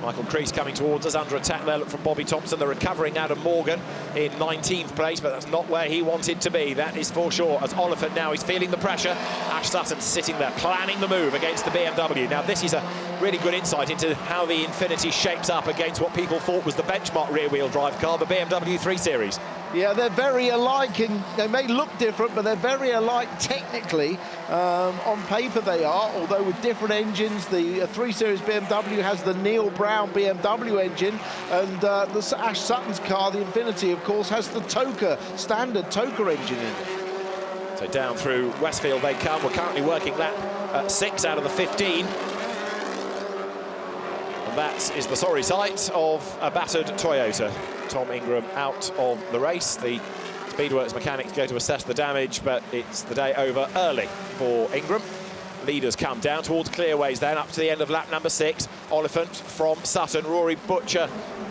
Michael Prix coming towards us, under attack there from Bobby Thompson. The recovering Adam Morgan in 19th place, but that's not where he wanted to be, that is for sure. As Oliphant now, he's feeling the pressure. Ash Sutton sitting there, planning the move against the BMW. Now, this is a really good insight into how the Infiniti shapes up against what people thought was the benchmark rear-wheel drive car, the BMW 3 Series. Yeah, they're very alike, and they may look different, but they're very alike technically. On paper they are, although with different engines. The 3 Series BMW has the Neil Brown BMW engine, and the Ash Sutton's car, the Infiniti, of course, has the TOCA, standard TOCA engine in it. So down through Westfield they come. We're currently working lap 6 out of the 15. And that is the sorry sight of a battered Toyota. Tom Ingram out of the race. The Speedworks mechanics go to assess the damage, but it's the day over early for Ingram. Leaders come down towards clearways then, up to the end of lap number 6. Oliphant from Sutton, Rory Butcher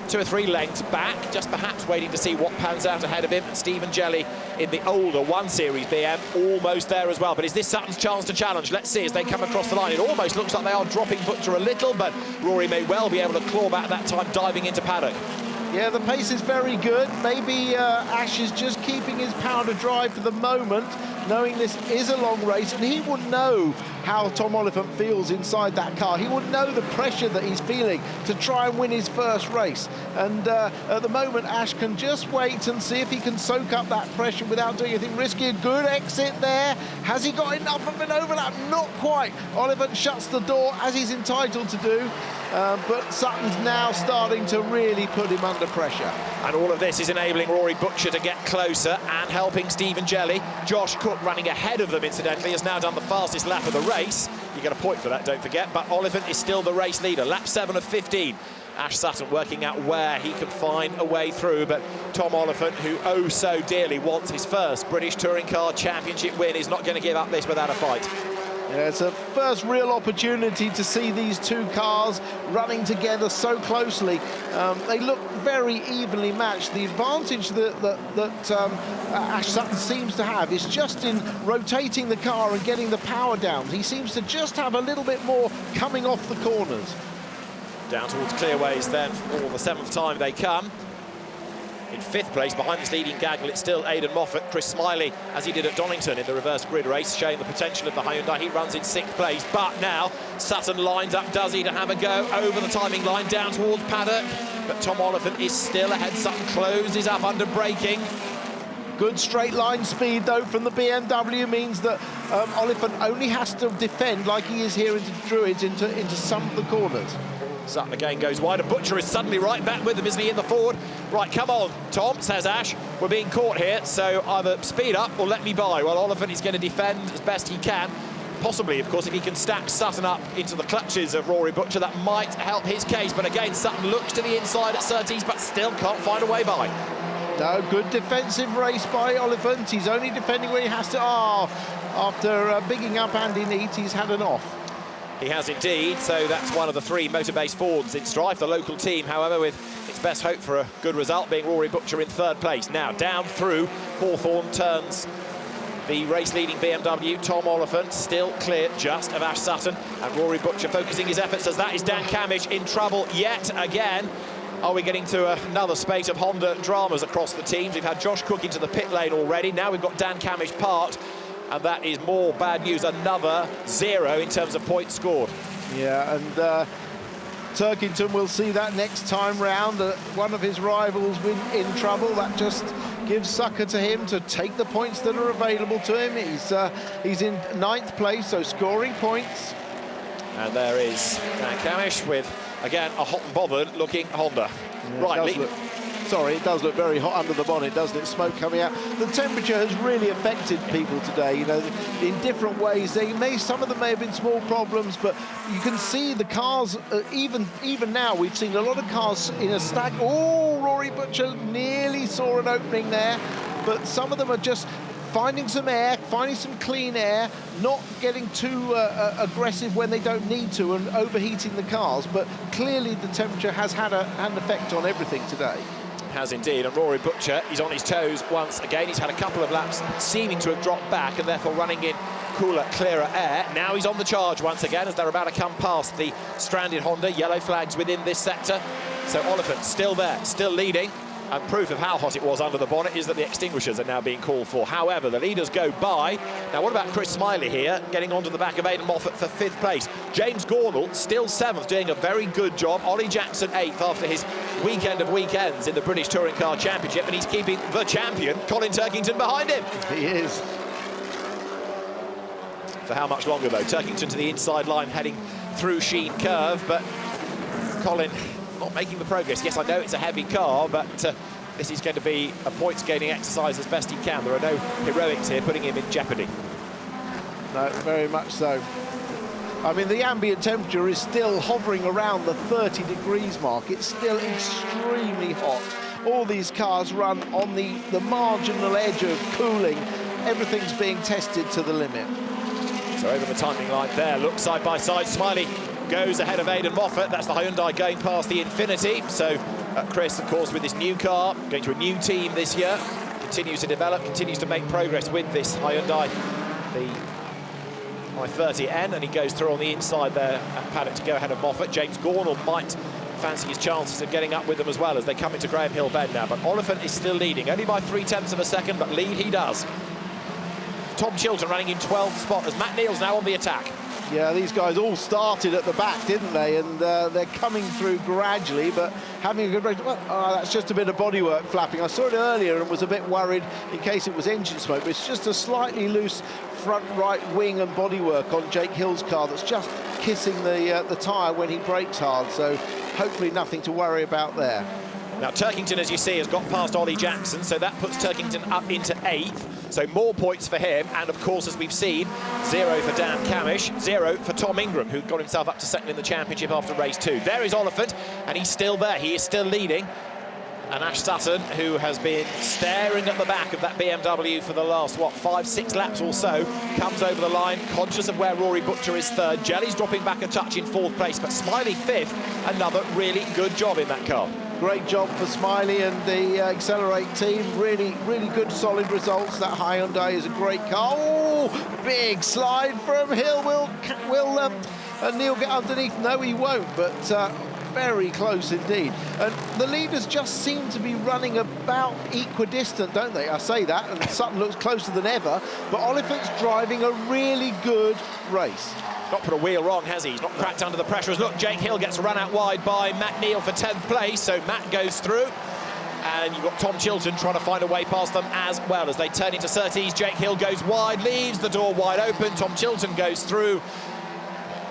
2 or 3 lengths back, just perhaps waiting to see what pans out ahead of him. And Stephen Jelly in the older 1 Series BM, almost there as well. But is this Sutton's chance to challenge? Let's see as they come across the line. It almost looks like they are dropping Butcher a little, but Rory may well be able to claw back that time, diving into paddock. Yeah, the pace is very good. Maybe Ash is just keeping his powder dry for the moment, knowing this is a long race, and he will know how Tom Oliphant feels inside that car. He will know the pressure that he's feeling to try and win his first race. And at the moment, Ash can just wait and see if he can soak up that pressure without doing anything risky. A good exit there. Has he got enough of an overlap? Not quite. Oliphant shuts the door, as he's entitled to do. But Sutton's now starting to really put him under pressure. And all of this is enabling Rory Butcher to get closer and helping Stephen Jelly. Josh Cook, running ahead of them, incidentally, has now done the fastest lap of the race. You get a point for that, don't forget. But Oliphant is still the race leader, lap 7 of 15. Ash Sutton working out where he can find a way through, but Tom Oliphant, who oh so dearly wants his first British Touring Car Championship win, is not going to give up this without a fight. Yeah, it's a first real opportunity to see these two cars running together so closely. They look very evenly matched. The advantage that Ash Sutton seems to have is just in rotating the car and getting the power down. He seems to just have a little bit more coming off the corners. Down towards clearways then for the 7th time they come. In 5th place, behind this leading gaggle, it's still Aidan Moffat. Chris Smiley, as he did at Donington in the reverse grid race, showing the potential of the Hyundai. He runs in 6th place, but now Sutton lines up, does he, to have a go over the timing line down towards paddock. But Tom Oliphant is still ahead. Sutton closes up under braking. Good straight line speed, though, from the BMW means that Oliphant only has to defend, like he is here into Druids, into some of the corners. Sutton again goes wide, and Butcher is suddenly right back with them, isn't he, in the forward? Right, come on, Tom, says Ash. We're being caught here, so either speed up or let me by. Well, Oliphant is going to defend as best he can. Possibly, of course, if he can stack Sutton up into the clutches of Rory Butcher, that might help his case. But again, Sutton looks to the inside at Surtees, but still can't find a way by. No, good defensive race by Oliphant. He's only defending when he has to. After bigging up Andy Neate, he's had an off. He has indeed, so that's one of the 3 motor-based Fords in strife. The local team, however, with its best hope for a good result, being Rory Butcher in 3rd place. Now, down through Hawthorne turns the race-leading BMW. Tom Oliphant still clear just of Ash Sutton, and Rory Butcher focusing his efforts as that is Dan Camish in trouble yet again. Are we getting to another spate of Honda dramas across the teams? We've had Josh Cook into the pit lane already. Now we've got Dan Camish parked. And that is more bad news, another 0 in terms of points scored. Yeah, and Turkington will see that next time round. One of his rivals in trouble. That just gives succor to him to take the points that are available to him. He's in 9th place, so scoring points. And there is Dan Camish with, again, a hot and bothered looking Honda. Yeah, right, it does look very hot under the bonnet, doesn't it? Smoke coming out. The temperature has really affected people today, you know, in different ways. Some of them may have been small problems, but you can see the cars, even now, we've seen a lot of cars in a stack. Oh, Rory Butcher nearly saw an opening there, but some of them are just finding some air, finding some clean air, not getting too aggressive when they don't need to and overheating the cars, but clearly the temperature has had an effect on everything today. Has indeed, and Rory Butcher, he's on his toes once again. He's had a couple of laps seeming to have dropped back and therefore running in cooler, clearer air. Now he's on the charge once again as they're about to come past the stranded Honda. Yellow flags within this sector. So Oliphant still there, still leading. And proof of how hot it was under the bonnet is that the extinguishers are now being called for. However, the leaders go by. Now, what about Chris Smiley here, getting onto the back of Aidan Moffat for 5th place? James Gornall, still 7th, doing a very good job. Ollie Jackson, 8th, after his weekend of weekends in the British Touring Car Championship. And he's keeping the champion, Colin Turkington, behind him. He is. For how much longer, though? Turkington to the inside line, heading through Sheen Curve, but Colin not making the progress. Yes, I know it's a heavy car, but this is going to be a points-gaining exercise as best he can. There are no heroics here putting him in jeopardy. No, very much so. I mean, the ambient temperature is still hovering around the 30 degrees mark. It's still extremely hot. All these cars run on the marginal edge of cooling. Everything's being tested to the limit. So over the timing line there, look side by side. Smiley goes ahead of Aidan Moffat. That's the Hyundai going past the Infinity. So Chris, of course, with his new car, going to a new team this year, continues to develop, continues to make progress with this Hyundai, the i30N, and he goes through on the inside there at paddock to go ahead of Moffat. James Gornall might fancy his chances of getting up with them as well as they come into Graham Hill Bend now. But Oliphant is still leading, only by 0.3 of a second, but lead he does. Tom Chilton running in 12th spot as Matt Neal's now on the attack. Yeah, these guys all started at the back, didn't they? And they're coming through gradually, but having a good race. Well, that's just a bit of bodywork flapping. I saw it earlier and was a bit worried in case it was engine smoke, but it's just a slightly loose front right wing and bodywork on Jake Hill's car that's just kissing the tyre when he brakes hard. So hopefully nothing to worry about there. Now, Turkington, as you see, has got past Ollie Jackson, so that puts Turkington up into 8th. So more points for him, and of course, as we've seen, 0 for Dan Camish, 0 for Tom Ingram, who got himself up to 2nd in the championship after race 2. There is Oliphant, and he's still there. He is still leading. And Ash Sutton, who has been staring at the back of that BMW for the last, 5-6 laps or so, comes over the line, conscious of where Rory Butcher is 3rd. Jelly's dropping back a touch in 4th place, but Smiley 5th. Another really good job in that car. Great job for Smiley and the Accelerate team. Really, really good, solid results. That Hyundai is a great car. Oh, big slide from Hill. Will Neil get underneath? No, he won't, but very close indeed. And the leaders just seem to be running about equidistant, don't they? I say that, and Sutton looks closer than ever, but Oliphant's driving a really good race. Not put a wheel wrong, has he? He's not cracked under the pressure. As look, Jake Hill gets run out wide by Matt Neal for 10th place, so Matt goes through. And you've got Tom Chilton trying to find a way past them as well as they turn into Surtees. Jake Hill goes wide, leaves the door wide open. Tom Chilton goes through.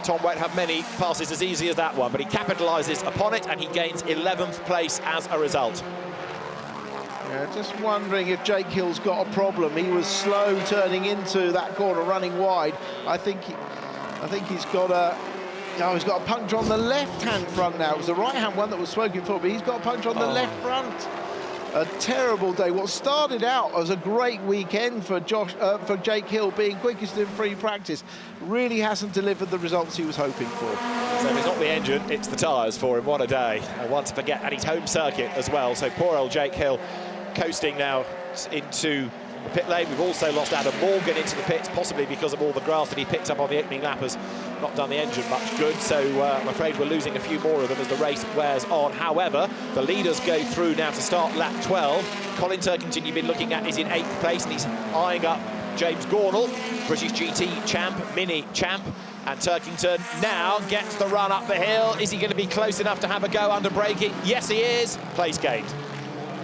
Tom won't have many passes as easy as that one, but he capitalises upon it and he gains 11th place as a result. Yeah, just wondering if Jake Hill's got a problem. He was slow turning into that corner, running wide. I think he's got a... No, he's got a puncture on the left-hand front now. It was the right-hand one that was spoken for, but he's got a puncture on the left front. A terrible day. What started out as a great weekend for Jake Hill, being quickest in free practice, really hasn't delivered the results he was hoping for. So it's not the engine, it's the tyres for him. What a day. And one to forget, and his home circuit as well. So poor old Jake Hill coasting now into the pit lane. We've also lost Adam Morgan into the pits, possibly because of all the grass that he picked up on the opening lap has not done the engine much good. So I'm afraid we're losing a few more of them as the race wears on. However, the leaders go through now to start lap 12. Colin Turkington, you've been looking at, is in 8th place, and he's eyeing up James Gornall, British GT champ, mini champ. And Turkington now gets the run up the hill. Is he going to be close enough to have a go under braking? Yes, he is. Place gained.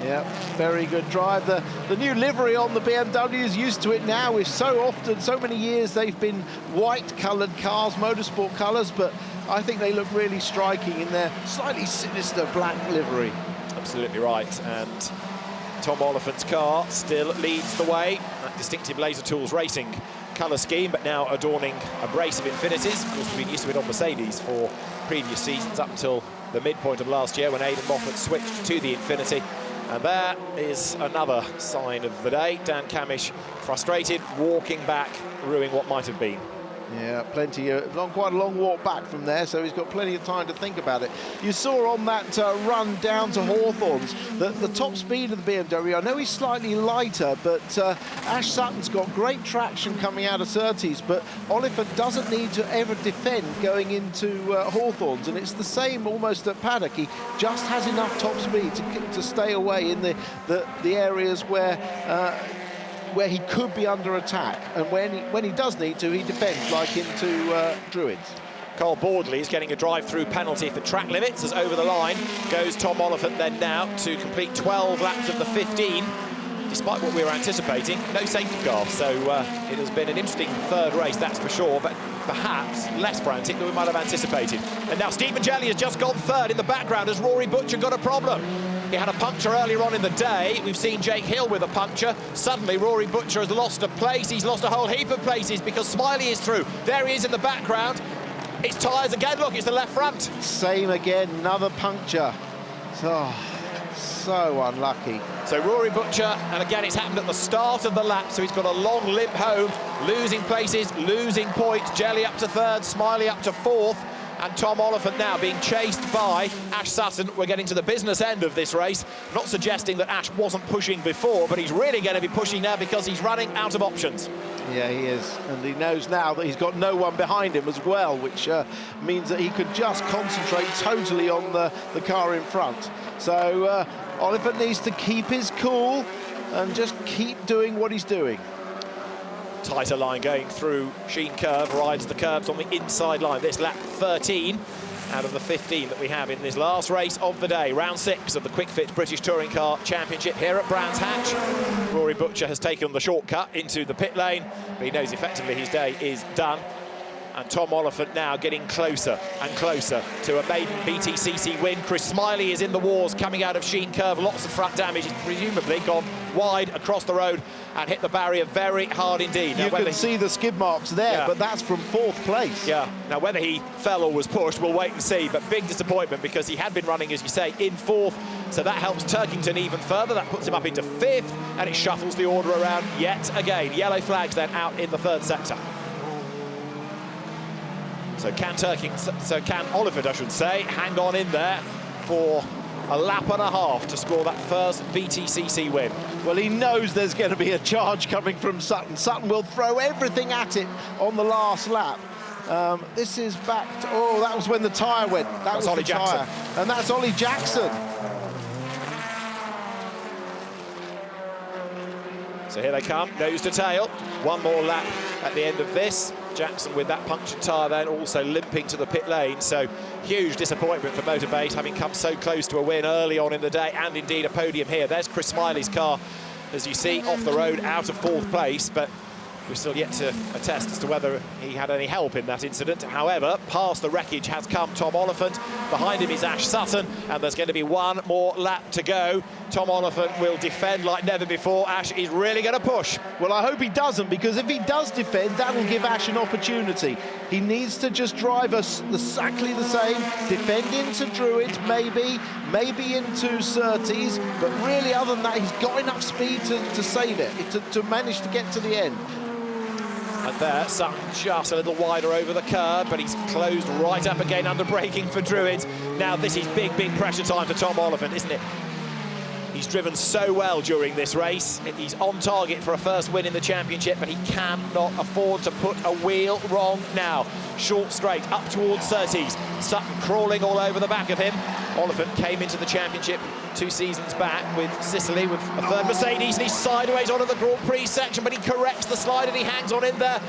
Yeah, very good drive. The new livery on the BMW is used to it now. With so often, so many years, they've been white-coloured cars, motorsport colours, but I think they look really striking in their slightly sinister black livery. Absolutely right. And Tom Oliphant's car still leads the way. That distinctive Laser Tools Racing colour scheme, but now adorning a brace of Infinities. Of course, we've been used to it on Mercedes for previous seasons up until the midpoint of last year when Aidan Moffat switched to the Infinity. And there is another sign of the day. Dan Camish, frustrated, walking back, ruining what might have been. Yeah, plenty, quite a long walk back from there, so he's got plenty of time to think about it. You saw on that run down to Hawthorns that the top speed of the BMW, I know he's slightly lighter, but Ash Sutton's got great traction coming out of Surtees, but Oliphant doesn't need to ever defend going into Hawthorns, and it's the same almost at Paddock. He just has enough top speed to stay away in the areas where he could be under attack, and when he does need to, he defends, like into Druids. Cole Bordley is getting a drive-through penalty for track limits, as over the line goes Tom Oliphant then now to complete 12 laps of the 15, despite what we were anticipating. No safety car, so it has been an interesting third race, that's for sure, but perhaps less frantic than we might have anticipated. And now Stephen Jelley has just gone third. In the background has Rory Butcher got a problem. He had a puncture earlier on in the day. We've seen Jake Hill with a puncture. Suddenly, Rory Butcher has lost a place. He's lost a whole heap of places because Smiley is through. There he is in the background. It's tyres again. Look, it's the left front. Same again, another puncture. So unlucky. So Rory Butcher, and again, it's happened at the start of the lap, so he's got a long limp home, losing places, losing points. Jelley up to third, Smiley up to fourth. And Tom Oliphant now being chased by Ash Sutton. We're getting to the business end of this race. Not suggesting that Ash wasn't pushing before, but he's really going to be pushing now because he's running out of options. Yeah, he is. And he knows now that he's got no one behind him as well, which means that he could just concentrate totally on the car in front. So Oliphant needs to keep his cool and just keep doing what he's doing. Tighter line going through Sheen Curve, rides the curbs on the inside line. This lap 13 out of the 15 that we have in this last race of the day. Round 6 of the Quick Fit British Touring Car Championship here at Brands Hatch. Rory Butcher has taken the shortcut into the pit lane, but he knows effectively his day is done. And Tom Oliphant now getting closer and closer to a maiden BTCC win. Chris Smiley is in the wars coming out of Sheen Curve. Lots of front damage. He's presumably gone wide across the road and hit the barrier very hard indeed. Now, you can see the skid marks there, yeah, but that's from fourth place. Yeah. Now, whether he fell or was pushed, we'll wait and see. But big disappointment because he had been running, as you say, in fourth. So that helps Turkington even further. That puts him up into fifth, and it shuffles the order around yet again. Yellow flags then out in the third sector. So can Oliphant, I should say, hang on in there for a lap and a half to score that first BTCC win. Well, he knows there's going to be a charge coming from Sutton. Sutton will throw everything at it on the last lap. This is back to, oh, that was when the tyre went. That was Ollie the Jackson. tyre. And that's Ollie Jackson. So here they come, nose to tail. One more lap at the end of this. Jackson with that punctured tyre then also limping to the pit lane. So huge disappointment for Motorbase, having come so close to a win early on in the day, and indeed a podium here. There's Chris Smiley's car, as you see, off the road, out of fourth place, but we're still yet to attest as to whether he had any help in that incident. However, past the wreckage has come Tom Oliphant. Behind him is Ash Sutton, and there's going to be one more lap to go. Tom Oliphant will defend like never before. Ash is really going to push. Well, I hope he doesn't, because if he does defend, that will give Ash an opportunity. He needs to just drive us exactly the same, defend into Druids, maybe into Surtees, but really, other than that, he's got enough speed to save it, to manage to get to the end. And there, Sutton just a little wider over the curb, but he's closed right up again under braking for Druids. Now this is big pressure time for Tom Oliphant, isn't it? He's driven so well during this race. He's on target for a first win in the championship, but he cannot afford to put a wheel wrong now. Short straight up towards Surtees. Sutton crawling all over the back of him. Oliphant came into the championship 2 seasons back with Sicily with a third Mercedes, and he's sideways onto the Grand Prix section, but he corrects the slide and he hangs on in there.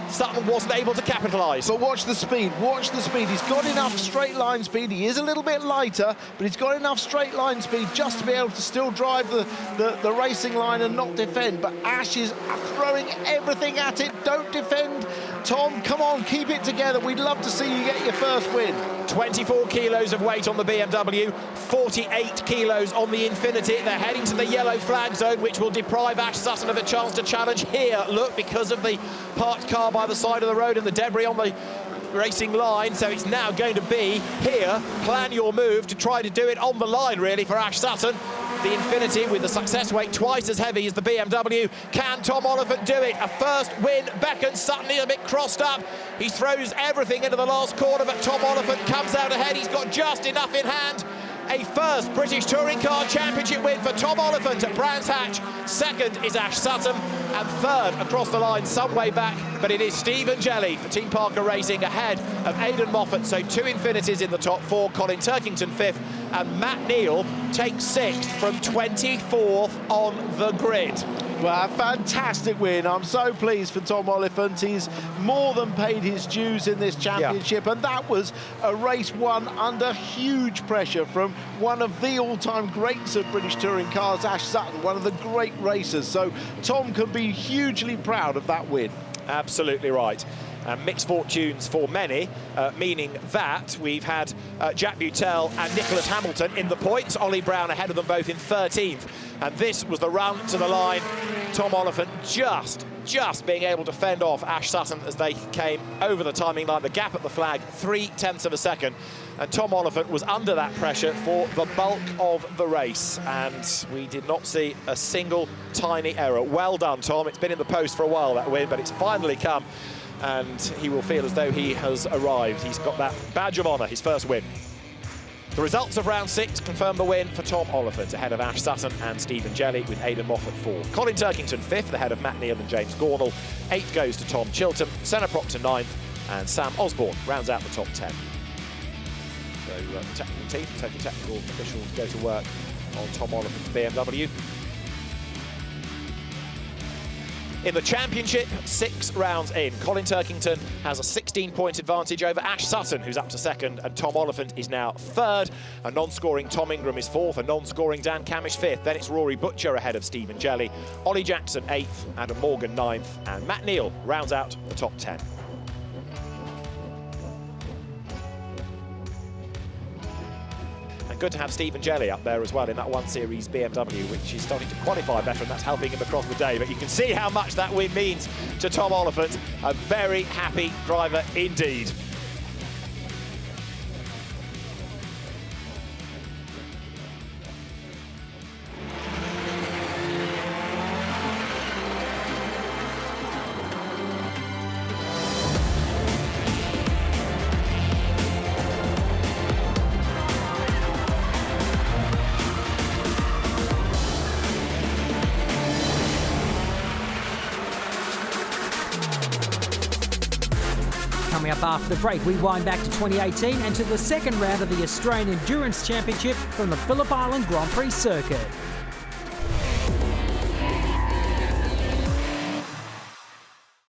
Sutton wasn't able to capitalise. But watch the speed, watch the speed. He's got enough straight line speed. He is a little bit lighter, but he's got enough straight line speed just to be able to still drive the racing line and not defend. But Ash is throwing everything at it. Don't defend, Tom. Come on, keep it together. We'd love to see you get your first win. 24 kilos of weight on the BMW, 48 kilos on the Infiniti. They're heading to the yellow flag zone, which will deprive Ash Sutton of a chance to challenge here. Look, because of the parked car by the side of the road and the debris on the racing line. So it's now going to be here. Plan your move to try to do it on the line, really, for Ash Sutton. the Infinity with the success weight twice as heavy as the BMW. Can Tom Oliphant do it? A first win beckons. Sutton is a bit crossed up. He throws everything into the last corner, but Tom Oliphant comes out ahead. He's got just enough in hand. A first British Touring Car Championship win for Tom Oliphant at Brands Hatch. Second is Ash Sutton, and third across the line some way back, but it is Stephen Jelly for Team Parker Racing ahead of Aidan Moffat. So 2 Infinities in the top 4, Colin Turkington 5th, and Matt Neal takes 6th from 24th on the grid. Well, a fantastic win. I'm so pleased for Tom Oliphant. He's more than paid his dues in this championship, and that was a race won under huge pressure from one of the all-time greats of British touring cars, Ash Sutton, one of the great racers. So Tom can be hugely proud of that win. Absolutely right. Mixed fortunes for many, meaning that we've had Jack Butel and Nicholas Hamilton in the points. Ollie Brown ahead of them both in 13th. And this was the run to the line. Tom Oliphant just being able to fend off Ash Sutton as they came over the timing line. The gap at the flag, 0.3 of a second. And Tom Oliphant was under that pressure for the bulk of the race. And we did not see a single tiny error. Well done, Tom. It's been in the post for a while, that win, but it's finally come. And he will feel as though he has arrived. He's got that badge of honour, his first win. The results of round 6 confirm the win for Tom Oliphant ahead of Ash Sutton and Stephen Jelly, with Aidan Moffat 4th. Colin Turkington 5th ahead of Matt Neal and James Gornall. 8th goes to Tom Chilton, Senna Proctor 9th, and Sam Osborne rounds out the top 10. So the technical team, technical officials go to work on Tom Oliphant's BMW. In the championship, 6 rounds in, Colin Turkington has a 16-point advantage over Ash Sutton, who's up to 2nd, and Tom Oliphant is now 3rd. A non-scoring Tom Ingram is 4th, a non-scoring Dan Camish 5th. Then it's Rory Butcher ahead of Stephen Jelly, Ollie Jackson 8th, Adam Morgan 9th, and Matt Neal rounds out the top 10. Good to have Stephen Jelly up there as well in that 1 Series BMW, which is starting to qualify better, and that's helping him across the day. But you can see how much that win means to Tom Oliphant. A very happy driver indeed. Coming up after the break, we wind back to 2018 and to the second round of the Australian Endurance Championship from the Phillip Island Grand Prix circuit.